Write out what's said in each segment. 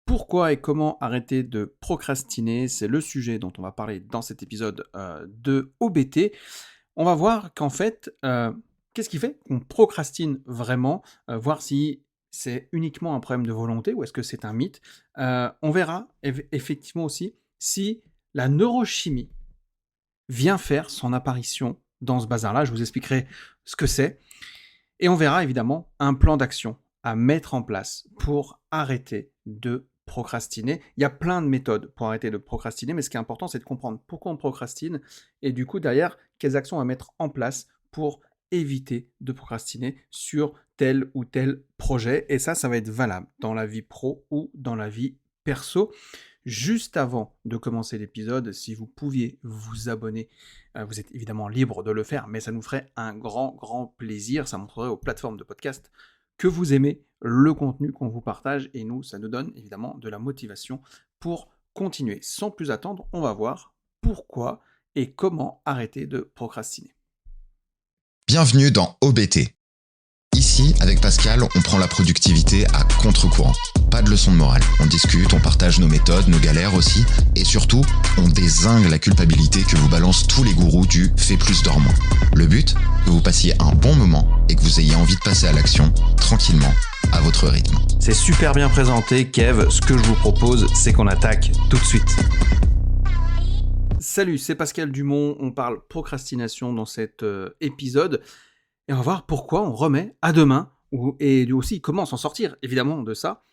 Pourquoi et comment arrêter de procrastiner? C'est le sujet dont on va parler dans cet épisode de OBT. On va voir qu'en fait, qu'est-ce qui fait qu'on procrastine vraiment? Voir si c'est uniquement un problème de volonté ou est-ce que c'est un mythe? On verra effectivement aussi si la neurochimie vient faire son apparition dans ce bazar-là. Je vous expliquerai ce que c'est. Et on verra évidemment un plan d'action à mettre en place pour arrêter de procrastiner. Il y a plein de méthodes pour arrêter de procrastiner, mais ce qui est important, c'est de comprendre pourquoi on procrastine et du coup, derrière, quelles actions à mettre en place pour éviter de procrastiner sur tel ou tel projet. Et ça va être valable dans la vie pro ou dans la vie perso. Juste avant de commencer l'épisode, si vous pouviez vous abonner, vous êtes évidemment libre de le faire, mais ça nous ferait un grand plaisir. Ça montrerait aux plateformes de podcast que vous aimez le contenu qu'on vous partage, et nous, ça nous donne évidemment de la motivation pour continuer. Sans plus attendre, on va voir pourquoi et comment arrêter de procrastiner. Bienvenue dans OBT. Ici, avec Pascal, on prend la productivité à contre-courant. Pas de leçon de morale. On discute, on partage nos méthodes, nos galères aussi, et surtout, on dézingue la culpabilité que vous balancent tous les gourous du « fais plus, dors moins ». Le but, que vous passiez un bon moment et que vous ayez envie de passer à l'action, tranquillement, à votre rythme. C'est super bien présenté, Kev. Ce que je vous propose, c'est qu'on attaque tout de suite. Salut, c'est Pascal Dumont. On parle procrastination dans cet épisode. Et on va voir pourquoi on remet à demain, et aussi comment s'en sortir, évidemment, de ça.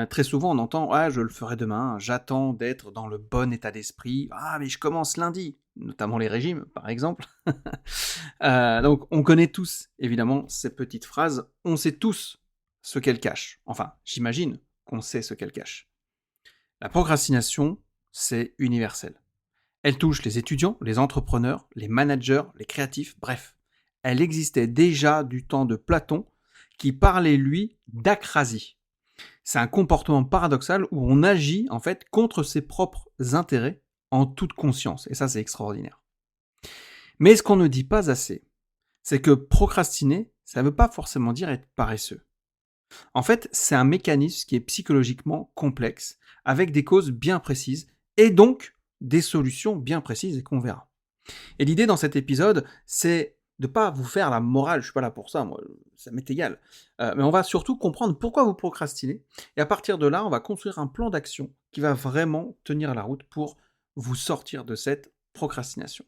Très souvent, on entend « Ah, je le ferai demain, j'attends d'être dans le bon état d'esprit. Ah, mais je commence lundi », notamment les régimes, par exemple. Donc, on connaît tous, évidemment, ces petites phrases. On sait tous ce qu'elles cachent. Enfin, j'imagine qu'on sait ce qu'elles cachent. La procrastination, c'est universel. Elle touche les étudiants, les entrepreneurs, les managers, les créatifs, bref. Elle existait déjà du temps de Platon, qui parlait, lui, d'acrasie. C'est un comportement paradoxal où on agit, en fait, contre ses propres intérêts en toute conscience. Et ça, c'est extraordinaire. Mais ce qu'on ne dit pas assez, c'est que procrastiner, ça ne veut pas forcément dire être paresseux. En fait, c'est un mécanisme qui est psychologiquement complexe, avec des causes bien précises, et donc des solutions bien précises et qu'on verra. Et l'idée dans cet épisode, c'est de ne pas vous faire la morale, je suis pas là pour ça, moi, ça m'est égal. Mais on va surtout comprendre pourquoi vous procrastinez, et à partir de là, on va construire un plan d'action qui va vraiment tenir la route pour vous sortir de cette procrastination.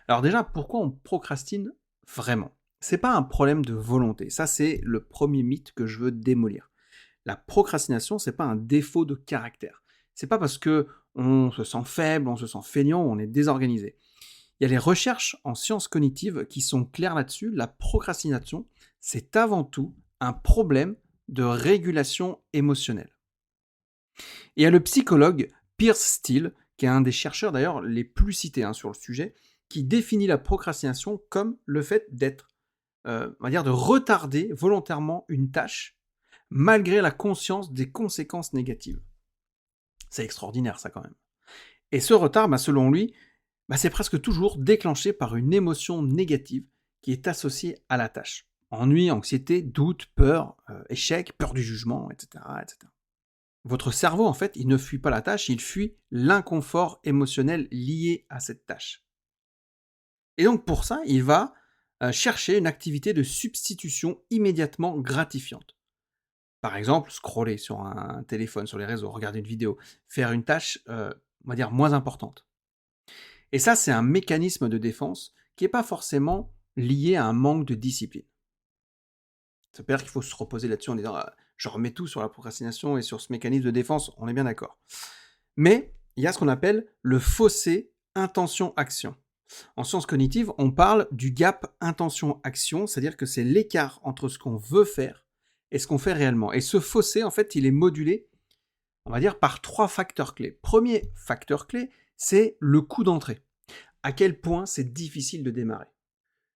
Alors déjà, pourquoi on procrastine vraiment? C'est pas un problème de volonté, ça c'est le premier mythe que je veux démolir. La procrastination, c'est pas un défaut de caractère. C'est pas parce que on se sent faible, on se sent feignant, on est désorganisé. Il y a les recherches en sciences cognitives qui sont claires là-dessus. La procrastination, c'est avant tout un problème de régulation émotionnelle. Et il y a le psychologue Piers Steel, qui est un des chercheurs d'ailleurs les plus cités sur le sujet, qui définit la procrastination comme le fait d'être, on va dire, de retarder volontairement une tâche malgré la conscience des conséquences négatives. C'est extraordinaire ça quand même. Et ce retard, selon lui, c'est presque toujours déclenché par une émotion négative qui est associée à la tâche. Ennui, anxiété, doute, peur, échec, peur du jugement, etc., etc. Votre cerveau, en fait, il ne fuit pas la tâche, il fuit l'inconfort émotionnel lié à cette tâche. Et donc pour ça, il va chercher une activité de substitution immédiatement gratifiante. Par exemple, scroller sur un téléphone, sur les réseaux, regarder une vidéo, faire une tâche, on va dire, moins importante. Et ça, c'est un mécanisme de défense qui n'est pas forcément lié à un manque de discipline. Ça veut dire qu'il faut se reposer là-dessus en disant je remets tout sur la procrastination et sur ce mécanisme de défense, on est bien d'accord. Mais il y a ce qu'on appelle le fossé intention-action. En sciences cognitives, on parle du gap intention-action, c'est-à-dire que c'est l'écart entre ce qu'on veut faire et ce qu'on fait réellement. Et ce fossé, en fait, il est modulé, on va dire, par 3 facteurs clés. Premier facteur clé, c'est le coût d'entrée. À quel point c'est difficile de démarrer.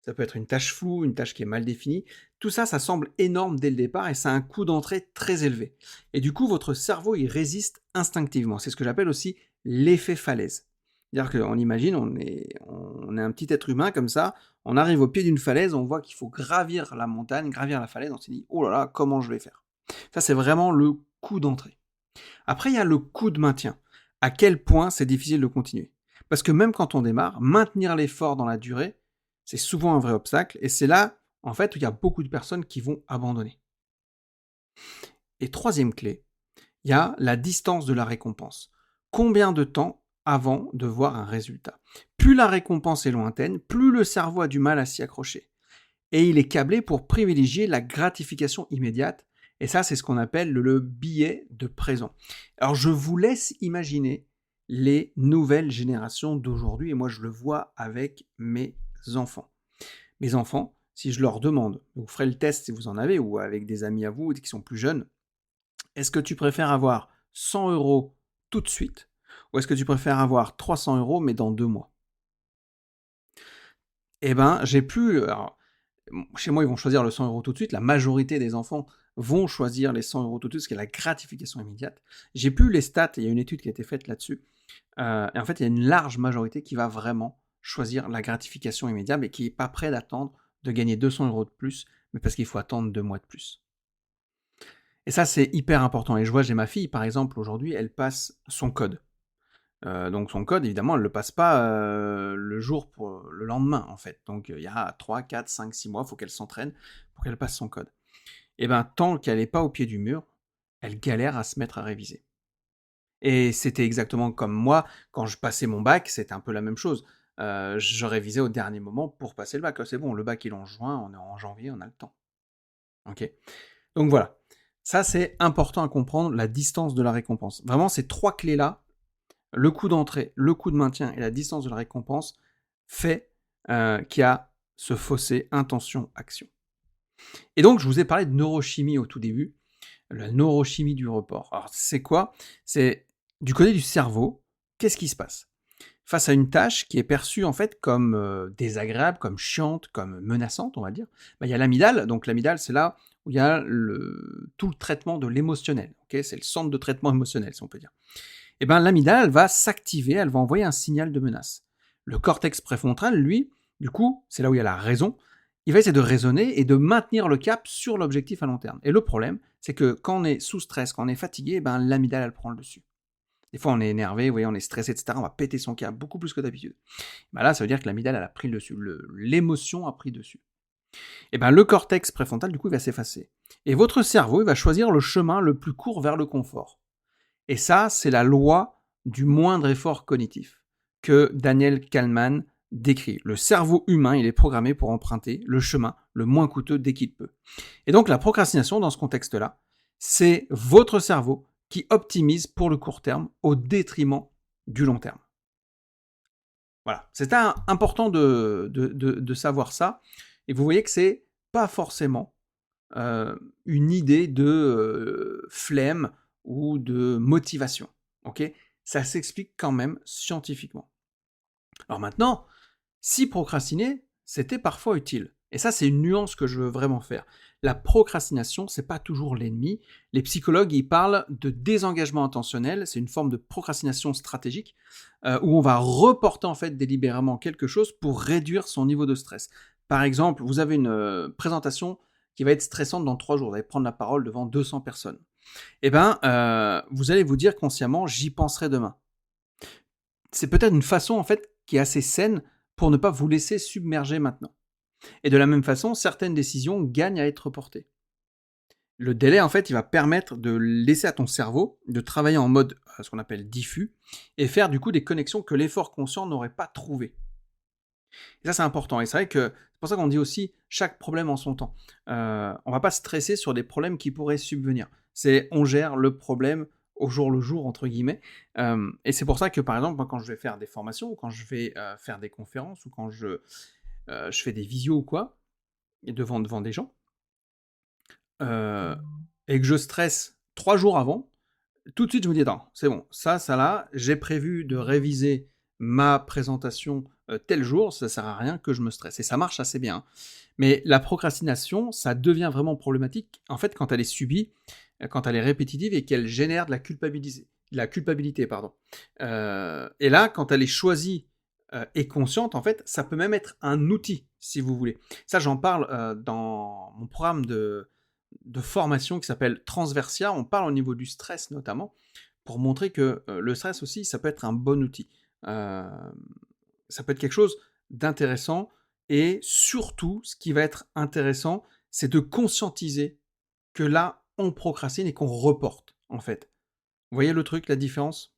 Ça peut être une tâche floue, une tâche qui est mal définie. Tout ça, ça semble énorme dès le départ et ça a un coût d'entrée très élevé. Et du coup, votre cerveau, il résiste instinctivement. C'est ce que j'appelle aussi l'effet falaise. C'est-à-dire qu'on imagine, on est un petit être humain comme ça, on arrive au pied d'une falaise, on voit qu'il faut gravir la montagne, gravir la falaise, on s'est dit « Oh là là, comment je vais faire ?» Ça, c'est vraiment le coût d'entrée. Après, il y a le coût de maintien. À quel point c'est difficile de continuer. Parce que même quand on démarre, maintenir l'effort dans la durée, c'est souvent un vrai obstacle. Et c'est là, en fait, où il y a beaucoup de personnes qui vont abandonner. Et troisième clé, il y a la distance de la récompense. Combien de temps avant de voir un résultat? Plus la récompense est lointaine, plus le cerveau a du mal à s'y accrocher. Et il est câblé pour privilégier la gratification immédiate. Et ça, c'est ce qu'on appelle le billet de présent. Alors, je vous laisse imaginer les nouvelles générations d'aujourd'hui, et moi, je le vois avec mes enfants. Mes enfants, si je leur demande, vous ferez le test si vous en avez, ou avec des amis à vous qui sont plus jeunes, est-ce que tu préfères avoir 100 euros tout de suite, ou est-ce que tu préfères avoir 300 euros mais dans 2 mois? Eh ben, j'ai plus... alors, chez moi, ils vont choisir le 100 euros tout de suite. La majorité des enfants vont choisir les 100 euros tout de suite, ce qui est la gratification immédiate. J'ai plus les stats, il y a une étude qui a été faite là-dessus. Et en fait, il y a une large majorité qui va vraiment choisir la gratification immédiate et qui n'est pas prêt d'attendre de gagner 200 euros de plus, mais parce qu'il faut attendre 2 mois de plus. Et ça, c'est hyper important. Et je vois, j'ai ma fille, par exemple, aujourd'hui, elle passe son code. Donc son code, évidemment, elle ne le passe pas le jour pour le lendemain, en fait. Donc il y a 3, 4, 5, 6 mois, il faut qu'elle s'entraîne pour qu'elle passe son code. Et bien, tant qu'elle n'est pas au pied du mur, elle galère à se mettre à réviser. Et c'était exactement comme moi, quand je passais mon bac, c'était un peu la même chose. Je révisais au dernier moment pour passer le bac. C'est bon, le bac il est en juin, on est en janvier, on a le temps. Ok. Donc voilà. Ça, c'est important à comprendre, la distance de la récompense. Vraiment, ces 3 clés-là, le coût d'entrée, le coût de maintien et la distance de la récompense, fait qu'il y a ce fossé intention-action. Et donc, je vous ai parlé de neurochimie au tout début, la neurochimie du report. Alors, c'est quoi? C'est du côté du cerveau, qu'est-ce qui se passe? Face à une tâche qui est perçue en fait comme désagréable, comme chiante, comme menaçante, on va dire, il y a l'amygdale. Donc l'amygdale, c'est là où il y a tout le traitement de l'émotionnel. Okay, c'est le centre de traitement émotionnel, si on peut dire. Et bien l'amygdale, elle va s'activer, elle va envoyer un signal de menace. Le cortex préfrontal, lui, du coup, c'est là où il y a la raison, il va essayer de raisonner et de maintenir le cap sur l'objectif à long terme. Et le problème, c'est que quand on est sous stress, quand on est fatigué, l'amygdale, elle prend le dessus. Des fois, on est énervé, vous voyez, on est stressé, etc. On va péter son câble beaucoup plus que d'habitude. Là, ça veut dire que l'amygdale, elle a pris le dessus. L'émotion a pris le dessus. Et le cortex préfrontal, du coup, il va s'effacer. Et votre cerveau, il va choisir le chemin le plus court vers le confort. Et ça, c'est la loi du moindre effort cognitif que Daniel Kahneman décrit. Le cerveau humain, il est programmé pour emprunter le chemin le moins coûteux dès qu'il peut. Et donc, la procrastination, dans ce contexte-là, c'est votre cerveau qui optimise pour le court terme au détriment du long terme. Voilà, c'est important de savoir ça. Et vous voyez que c'est pas forcément une idée de flemme ou de motivation. Okay, ça s'explique quand même scientifiquement. Alors maintenant, si procrastiner, c'était parfois utile. Et ça, c'est une nuance que je veux vraiment faire. La procrastination, c'est pas toujours l'ennemi. Les psychologues, ils parlent de désengagement intentionnel. C'est une forme de procrastination stratégique où on va reporter en fait délibérément quelque chose pour réduire son niveau de stress. Par exemple, vous avez une présentation qui va être stressante dans 3 jours. Vous allez prendre la parole devant 200 personnes. Vous allez vous dire consciemment, j'y penserai demain. C'est peut-être une façon en fait qui est assez saine pour ne pas vous laisser submerger maintenant. Et de la même façon, certaines décisions gagnent à être reportées. Le délai, en fait, il va permettre de laisser à ton cerveau de travailler en mode ce qu'on appelle diffus et faire du coup des connexions que l'effort conscient n'aurait pas trouvées. Et ça, c'est important. Et c'est vrai que c'est pour ça qu'on dit aussi chaque problème en son temps. On va pas stresser sur des problèmes qui pourraient subvenir. On gère le problème au jour le jour, entre guillemets. Et c'est pour ça que, par exemple, moi, quand je vais faire des formations, ou quand je vais faire des conférences, ou quand je fais des visios ou quoi, et devant des gens, et que je stresse 3 jours avant, tout de suite je me dis, attends, c'est bon, ça là, j'ai prévu de réviser ma présentation tel jour, ça sert à rien que je me stresse. Et ça marche assez bien. Mais la procrastination, ça devient vraiment problématique, en fait, quand elle est subie, quand elle est répétitive et qu'elle génère de la culpabilité. Et là, quand elle est choisie et consciente, en fait, ça peut même être un outil, si vous voulez. Ça, j'en parle dans mon programme de formation qui s'appelle Transversia. On parle au niveau du stress notamment, pour montrer que le stress aussi, ça peut être un bon outil. Euh, Ça peut être quelque chose d'intéressant. Et surtout, ce qui va être intéressant, c'est de conscientiser que là, on procrastine et qu'on reporte, en fait. Vous voyez le truc, la différence?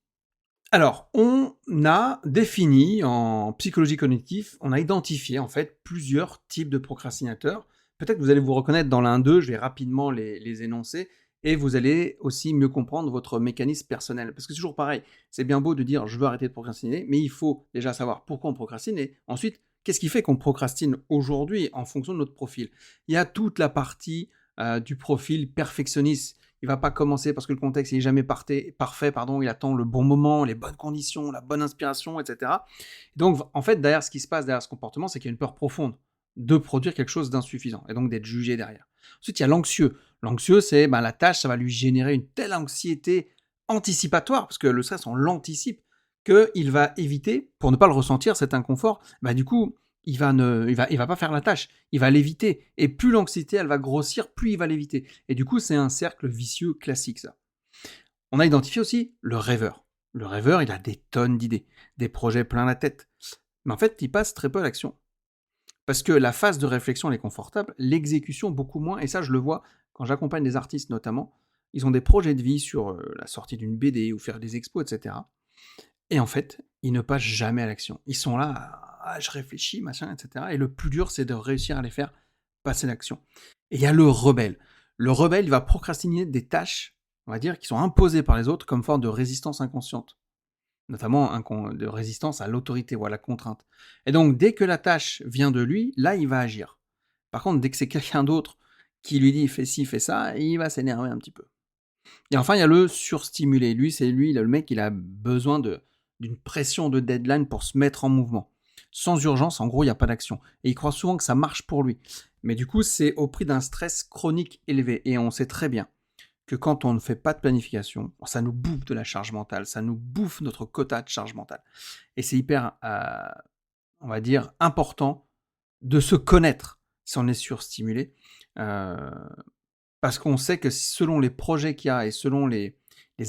Alors, on a défini en psychologie cognitive, on a identifié en fait plusieurs types de procrastinateurs. Peut-être que vous allez vous reconnaître dans l'un d'eux, je vais rapidement les énoncer, et vous allez aussi mieux comprendre votre mécanisme personnel. Parce que c'est toujours pareil, c'est bien beau de dire je veux arrêter de procrastiner, mais il faut déjà savoir pourquoi on procrastine, et ensuite, qu'est-ce qui fait qu'on procrastine aujourd'hui en fonction de notre profil. Il y a toute la partie du profil perfectionniste. Il va pas commencer parce que le contexte n'est jamais parfait, il attend le bon moment, les bonnes conditions, la bonne inspiration, etc. Donc, en fait, derrière ce qui se passe derrière ce comportement, c'est qu'il y a une peur profonde de produire quelque chose d'insuffisant et donc d'être jugé derrière. Ensuite, il y a l'anxieux. L'anxieux, c'est la tâche, ça va lui générer une telle anxiété anticipatoire, parce que le stress, on l'anticipe, qu'il va éviter, pour ne pas le ressentir, cet inconfort, du coup, il va pas faire la tâche, il va l'éviter. Et plus l'anxiété, elle va grossir, plus il va l'éviter. Et du coup, c'est un cercle vicieux classique, ça. On a identifié aussi le rêveur. Le rêveur, il a des tonnes d'idées, des projets plein la tête. Mais en fait, il passe très peu à l'action. Parce que la phase de réflexion, elle est confortable, l'exécution, beaucoup moins. Et ça, je le vois quand j'accompagne des artistes, notamment. Ils ont des projets de vie sur la sortie d'une BD ou faire des expos, etc. Et en fait, ils ne passent jamais à l'action. Ils sont là, je réfléchis, machin, etc. Et le plus dur, c'est de réussir à les faire passer à l'action. Et il y a le rebelle. Le rebelle, il va procrastiner des tâches, on va dire, qui sont imposées par les autres comme forme de résistance inconsciente. Notamment de résistance à l'autorité ou à la contrainte. Et donc, dès que la tâche vient de lui, là, il va agir. Par contre, dès que c'est quelqu'un d'autre qui lui dit fais ci, fais ça, il va s'énerver un petit peu. Et enfin, il y a le surstimulé. Lui, le mec, il a besoin d'une pression de deadline pour se mettre en mouvement. Sans urgence, en gros, il n'y a pas d'action. Et il croit souvent que ça marche pour lui. Mais du coup, c'est au prix d'un stress chronique élevé. Et on sait très bien que quand on ne fait pas de planification, ça nous bouffe de la charge mentale, ça nous bouffe notre quota de charge mentale. Et c'est hyper, on va dire, important de se connaître si on est surstimulé. Parce qu'on sait que selon les projets qu'il y a et selon les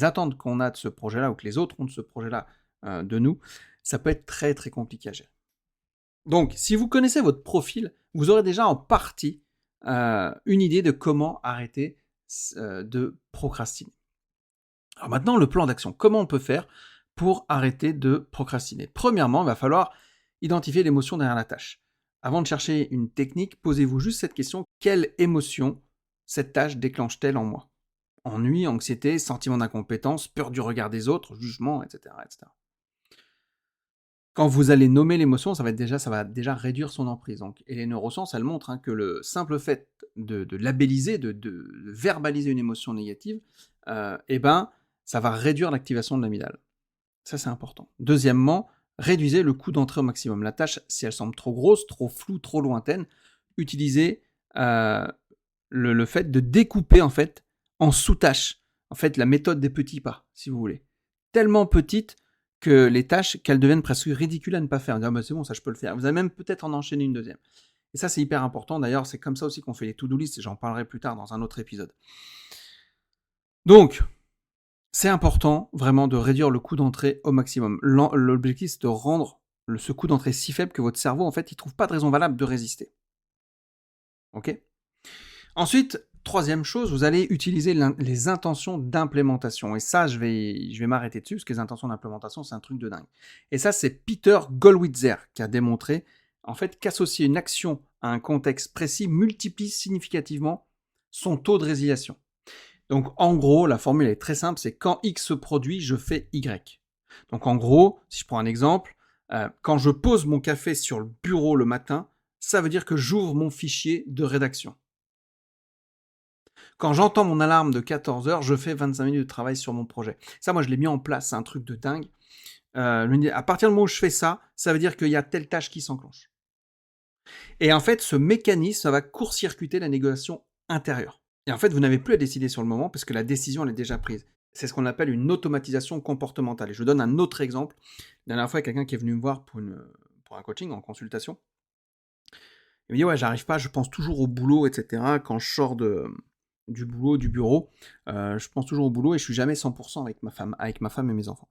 attentes qu'on a de ce projet-là ou que les autres ont de ce projet-là de nous, ça peut être très très compliqué à gérer. Donc, si vous connaissez votre profil, vous aurez déjà en partie une idée de comment arrêter de procrastiner. Alors maintenant, le plan d'action. Comment on peut faire pour arrêter de procrastiner? Premièrement, il va falloir identifier l'émotion derrière la tâche. Avant de chercher une technique, posez-vous juste cette question. Quelle émotion cette tâche déclenche-t-elle en moi? Ennui, anxiété, sentiment d'incompétence, peur du regard des autres, jugement, etc., etc. Quand vous allez nommer l'émotion, ça va déjà réduire son emprise. Donc, et les neurosciences, elles montrent que le simple fait de labelliser, de verbaliser une émotion négative, ça va réduire l'activation de l'amygdale. Ça, c'est important. Deuxièmement, réduisez le coût d'entrée au maximum. La tâche, si elle semble trop grosse, trop floue, trop lointaine, utilisez le fait de découper en fait en sous-tâches. En fait, la méthode des petits pas, si vous voulez. Tellement petite que les tâches, qu'elles deviennent presque ridicules à ne pas faire. C'est bon, ça je peux le faire. Vous allez même peut-être en enchaîner une deuxième. Et ça, c'est hyper important. D'ailleurs, c'est comme ça aussi qu'on fait les to-do list, et j'en parlerai plus tard dans un autre épisode. Donc, c'est important vraiment de réduire le coût d'entrée au maximum. L'objectif, c'est de rendre ce coût d'entrée si faible que votre cerveau, en fait, il ne trouve pas de raison valable de résister. Ok ? Ensuite, troisième chose, vous allez utiliser les intentions d'implémentation. Et ça, je vais m'arrêter dessus, parce que les intentions d'implémentation, c'est un truc de dingue. Et ça, c'est Peter Gollwitzer qui a démontré, en fait, qu'associer une action à un contexte précis multiplie significativement son taux de résiliation. Donc, en gros, la formule est très simple, c'est quand X se produit, je fais Y. Donc, en gros, si je prends un exemple, quand je pose mon café sur le bureau le matin, ça veut dire que j'ouvre mon fichier de rédaction. Quand j'entends mon alarme de 14h, je fais 25 minutes de travail sur mon projet. Ça, moi, je l'ai mis en place, c'est un truc de dingue. À partir du moment où je fais ça, ça veut dire qu'il y a telle tâche qui s'enclenche. Et en fait, ce mécanisme, ça va court-circuiter la négociation intérieure. Et en fait, vous n'avez plus à décider sur le moment parce que la décision, elle est déjà prise. C'est ce qu'on appelle une automatisation comportementale. Et je vous donne un autre exemple. La dernière fois, il y a quelqu'un qui est venu me voir pour un coaching, en consultation. Il me dit, ouais, j'arrive pas, je pense toujours au boulot, etc. Quand je sors du boulot, du bureau, je pense toujours au boulot et je suis jamais 100% avec ma femme et mes enfants.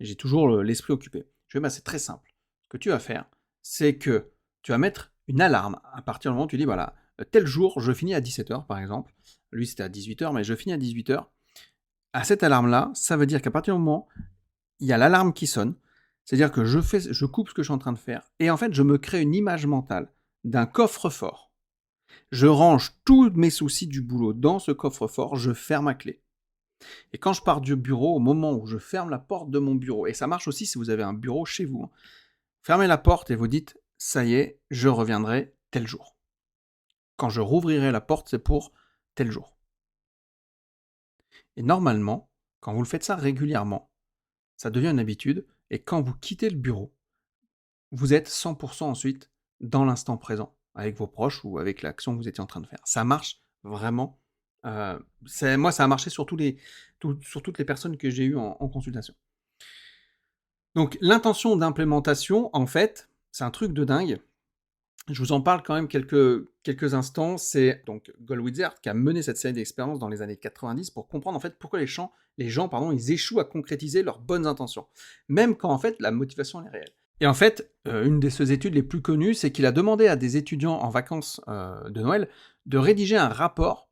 J'ai toujours l'esprit occupé. Je dis, bah, c'est très simple. Ce que tu vas faire, c'est que tu vas mettre une alarme à partir du moment où tu dis, voilà, tel jour, je finis à 17h par exemple. Lui, c'était à 18h, mais je finis à 18h. À cette alarme-là, ça veut dire qu'à partir du moment où il y a l'alarme qui sonne, c'est-à-dire que je coupe ce que je suis en train de faire, et en fait, je me crée une image mentale d'un coffre-fort. Je range tous mes soucis du boulot dans ce coffre-fort, je ferme ma clé. Et quand je pars du bureau, au moment où je ferme la porte de mon bureau, et ça marche aussi si vous avez un bureau chez vous, fermez la porte et vous dites, ça y est, je reviendrai tel jour. Quand je rouvrirai la porte, c'est pour tel jour. Et normalement, quand vous le faites ça régulièrement, ça devient une habitude, et quand vous quittez le bureau, vous êtes 100% ensuite dans l'instant présent, avec vos proches ou avec l'action que vous étiez en train de faire. Ça marche vraiment. Moi, ça a marché sur toutes les personnes que j'ai eues en consultation. Donc, l'intention d'implémentation, en fait, c'est un truc de dingue. Je vous en parle quand même quelques instants. C'est donc Goldwitzer qui a mené cette série d'expériences dans les années 90 pour comprendre en fait pourquoi les gens, ils échouent à concrétiser leurs bonnes intentions, même quand en fait la motivation est réelle. Et en fait, une de ses études les plus connues, c'est qu'il a demandé à des étudiants en vacances de Noël de rédiger un rapport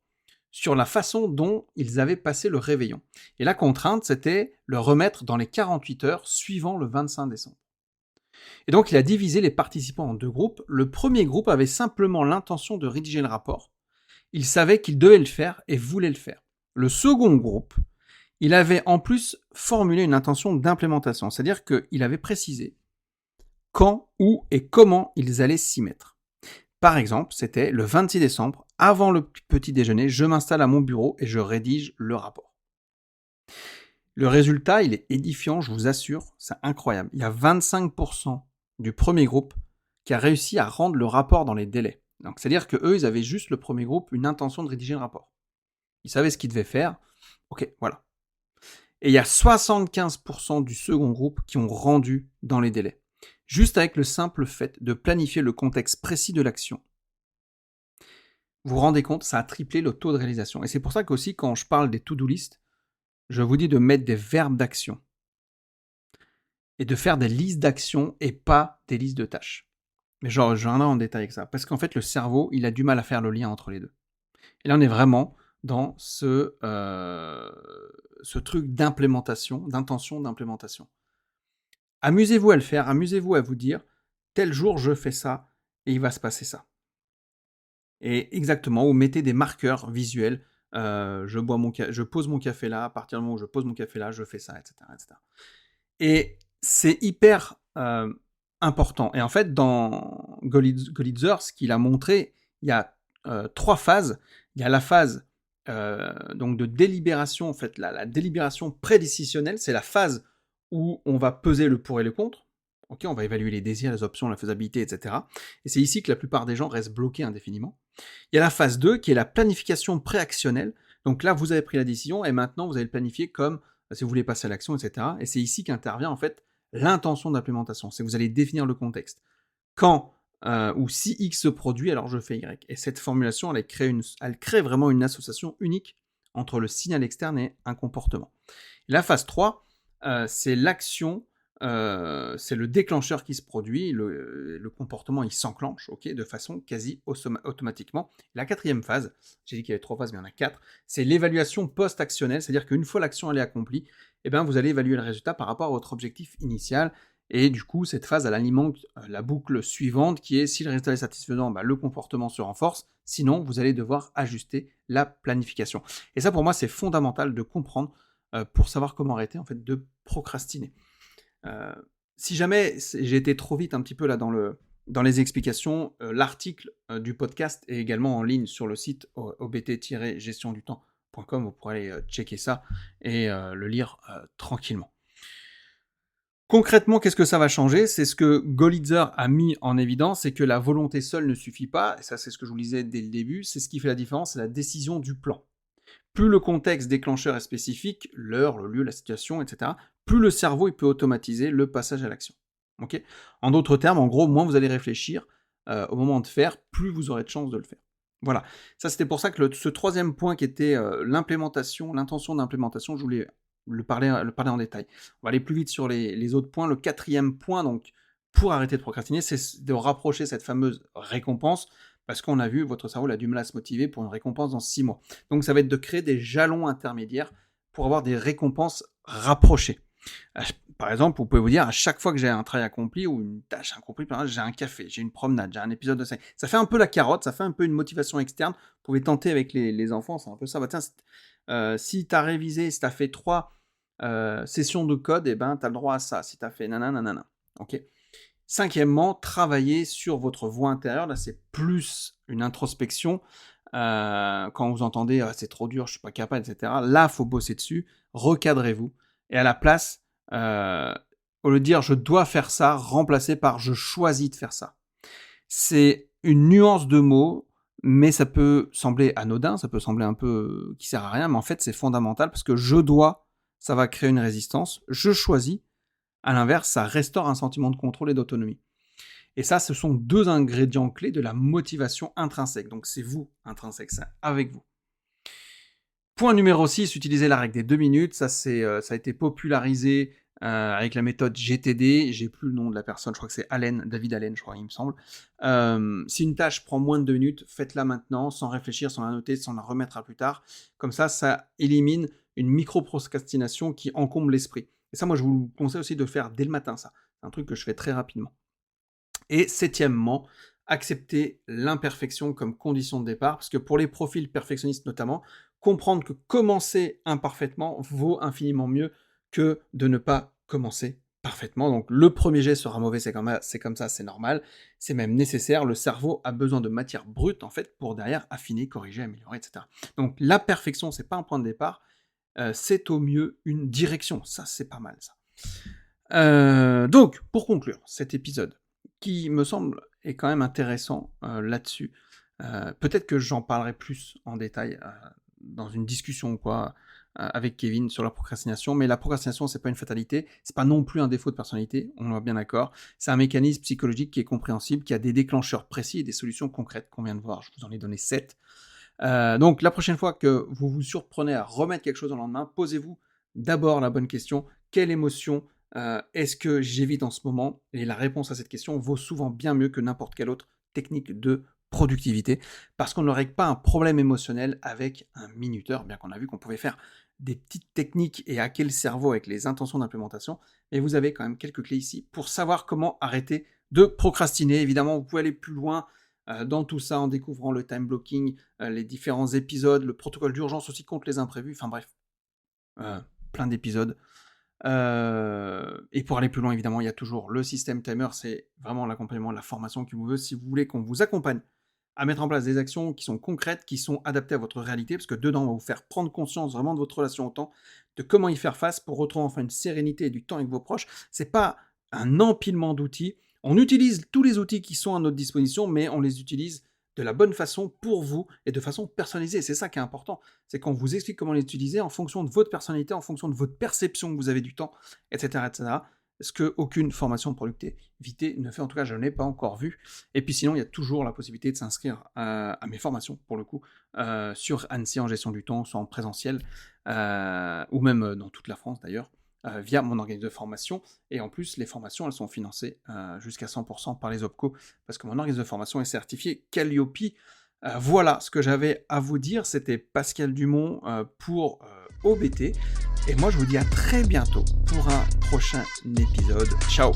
sur la façon dont ils avaient passé le réveillon. Et la contrainte, c'était le remettre dans les 48 heures suivant le 25 décembre. Et donc, il a divisé les participants en deux groupes. Le premier groupe avait simplement l'intention de rédiger le rapport. Il savait qu'il devait le faire et voulait le faire. Le second groupe, il avait en plus formulé une intention d'implémentation, c'est-à-dire qu'il avait précisé quand, où et comment ils allaient s'y mettre. Par exemple, c'était le 26 décembre, avant le petit déjeuner, je m'installe à mon bureau et je rédige le rapport. Le résultat, il est édifiant, je vous assure, c'est incroyable. Il y a 25% du premier groupe qui a réussi à rendre le rapport dans les délais. Donc, c'est-à-dire qu'eux, ils avaient juste le premier groupe une intention de rédiger le rapport. Ils savaient ce qu'ils devaient faire. Ok, voilà. Et il y a 75% du second groupe qui ont rendu dans les délais. Juste avec le simple fait de planifier le contexte précis de l'action. Vous vous rendez compte, ça a triplé le taux de réalisation. Et c'est pour ça qu'aussi, quand je parle des to-do list, je vous dis de mettre des verbes d'action. Et de faire des listes d'actions et pas des listes de tâches. Mais genre, je reviendrai en détail avec ça. Parce qu'en fait, le cerveau, il a du mal à faire le lien entre les deux. Et là, on est vraiment dans ce truc d'implémentation, d'intention d'implémentation. Amusez-vous à le faire, amusez-vous à vous dire, tel jour, je fais ça, et il va se passer ça. Et exactement, vous mettez des marqueurs visuels. Je pose mon café là, à partir du moment où je pose mon café là, je fais ça, etc. etc. Et c'est hyper important. Et en fait, dans Golitzer, ce qu'il a montré, il y a 3 phases. Il y a la phase donc de délibération, en fait, la délibération prédécisionnelle, c'est la phase où on va peser le pour et le contre. Ok, on va évaluer les désirs, les options, la faisabilité, etc. Et c'est ici que la plupart des gens restent bloqués indéfiniment. Il y a la phase 2 qui est la planification préactionnelle. Donc là, vous avez pris la décision et maintenant vous allez le planifier comme si vous voulez passer à l'action, etc. Et c'est ici qu'intervient en fait l'intention d'implémentation. C'est que vous allez définir le contexte. Quand ou si X se produit, alors je fais Y. Et cette formulation, elle crée vraiment une association unique entre le signal externe et un comportement. Et la phase 3, c'est l'action, c'est le déclencheur qui se produit, le comportement il s'enclenche, de façon quasi automatiquement. La 4e phase, j'ai dit qu'il y avait 3 phases, mais il y en a 4, c'est l'évaluation post-actionnelle, c'est-à-dire qu'une fois l'action elle est accomplie, vous allez évaluer le résultat par rapport à votre objectif initial, et du coup cette phase elle alimente la boucle suivante qui est si le résultat est satisfaisant, le comportement se renforce, sinon vous allez devoir ajuster la planification. Et ça pour moi c'est fondamental de comprendre pour savoir comment arrêter en fait de procrastiner. Si jamais j'ai été trop vite un petit peu là dans les explications, l'article du podcast est également en ligne sur le site obt-gestiondutemps.com, vous pourrez aller checker ça et le lire tranquillement. Concrètement, qu'est-ce que ça va changer ? C'est ce que Golitzer a mis en évidence, c'est que la volonté seule ne suffit pas, et ça c'est ce que je vous disais dès le début, c'est ce qui fait la différence, c'est la décision du plan. Plus le contexte déclencheur est spécifique, l'heure, le lieu, la situation, etc., plus le cerveau il peut automatiser le passage à l'action. En d'autres termes, en gros, moins vous allez réfléchir au moment de faire, plus vous aurez de chances de le faire. Voilà. Ça, c'était pour ça que ce troisième point qui était l'implémentation, l'intention d'implémentation, je voulais le parler en détail. On va aller plus vite sur les autres points. Le quatrième point, donc, pour arrêter de procrastiner, c'est de rapprocher cette fameuse récompense, parce qu'on a vu, votre cerveau il a du mal à se motiver pour une récompense dans 6 mois. Donc, ça va être de créer des jalons intermédiaires pour avoir des récompenses rapprochées. Par exemple, vous pouvez vous dire, à chaque fois que j'ai un travail accompli ou une tâche accomplie, par exemple, j'ai un café, j'ai une promenade, j'ai un épisode de série. Ça fait un peu la carotte, ça fait un peu une motivation externe. Vous pouvez tenter avec les enfants, c'est un peu ça. Bah, tiens, si tu as révisé, si tu as fait 3 sessions de code, eh ben, tu as le droit à ça. Si tu as fait nanana. Ok. Cinquièmement, travailler sur votre voix intérieure. Là, c'est plus une introspection. Quand vous entendez ah, c'est trop dur, je suis pas capable, etc. Là, faut bosser dessus. Recadrez-vous. Et à la place, au lieu de dire je dois faire ça, remplacez par je choisis de faire ça. C'est une nuance de mots, mais ça peut sembler anodin, ça peut sembler un peu qui sert à rien, mais en fait c'est fondamental parce que je dois, ça va créer une résistance. Je choisis, à l'inverse, ça restaure un sentiment de contrôle et d'autonomie. Et ça, ce sont 2 ingrédients clés de la motivation intrinsèque. Donc c'est vous, intrinsèque, c'est avec vous. Point numéro 6, utiliser la règle des 2 minutes. Ça a été popularisé avec la méthode GTD. J'ai plus le nom de la personne, je crois que c'est David Allen, je crois, il me semble. Si une tâche prend moins de 2 minutes, faites-la maintenant, sans réfléchir, sans la noter, sans la remettre à plus tard. Comme ça élimine une micro-procrastination qui encombre l'esprit. Et ça, moi, je vous conseille aussi de le faire dès le matin, ça. C'est un truc que je fais très rapidement. Et 7e, accepter l'imperfection comme condition de départ, parce que pour les profils perfectionnistes notamment, comprendre que commencer imparfaitement vaut infiniment mieux que de ne pas commencer parfaitement. Donc le premier jet sera mauvais, c'est comme ça, c'est normal, c'est même nécessaire. Le cerveau a besoin de matière brute en fait pour derrière affiner, corriger, améliorer, etc. Donc la perfection, c'est pas un point de départ, c'est au mieux une direction. Ça, c'est pas mal ça. Donc pour conclure cet épisode, qui me semble est quand même intéressant là-dessus. Peut-être que j'en parlerai plus en détail dans une discussion ou quoi avec Kevin sur la procrastination, mais la procrastination, c'est pas une fatalité, c'est pas non plus un défaut de personnalité, on est bien d'accord. C'est un mécanisme psychologique qui est compréhensible, qui a des déclencheurs précis et des solutions concrètes qu'on vient de voir. Je vous en ai donné 7. Donc la prochaine fois que vous vous surprenez à remettre quelque chose au lendemain, posez-vous d'abord la bonne question. Quelle émotion est-ce que j'évite en ce moment? Et la réponse à cette question vaut souvent bien mieux que n'importe quelle autre technique de productivité, parce qu'on ne règle pas un problème émotionnel avec un minuteur, bien qu'on a vu qu'on pouvait faire des petites techniques et hacker le cerveau avec les intentions d'implémentation, et vous avez quand même quelques clés ici pour savoir comment arrêter de procrastiner. Évidemment, vous pouvez aller plus loin dans tout ça en découvrant le time blocking, les différents épisodes, le protocole d'urgence aussi contre les imprévus, enfin bref, plein d'épisodes. Et pour aller plus loin, évidemment, il y a toujours le système timer, c'est vraiment l'accompagnement de la formation qui vous veut, si vous voulez qu'on vous accompagne à mettre en place des actions qui sont concrètes, qui sont adaptées à votre réalité, parce que dedans, on va vous faire prendre conscience vraiment de votre relation au temps, de comment y faire face pour retrouver enfin une sérénité et du temps avec vos proches. C'est pas un empilement d'outils. On utilise tous les outils qui sont à notre disposition, mais on les utilise de la bonne façon pour vous et de façon personnalisée. C'est ça qui est important. C'est qu'on vous explique comment les utiliser en fonction de votre personnalité, en fonction de votre perception que vous avez du temps, etc., etc. Ce qu'aucune formation de productivité ne fait. En tout cas, je ne l'ai pas encore vu. Et puis sinon, il y a toujours la possibilité de s'inscrire à mes formations, pour le coup, sur Annecy en gestion du temps, soit en présentiel, ou même dans toute la France d'ailleurs, via mon organisme de formation. Et en plus, les formations, elles sont financées jusqu'à 100% par les OPCO, parce que mon organisme de formation est certifié Calliope. Voilà ce que j'avais à vous dire. C'était Pascal Dumont pour OBT. Et moi, je vous dis à très bientôt pour un prochain épisode. Ciao!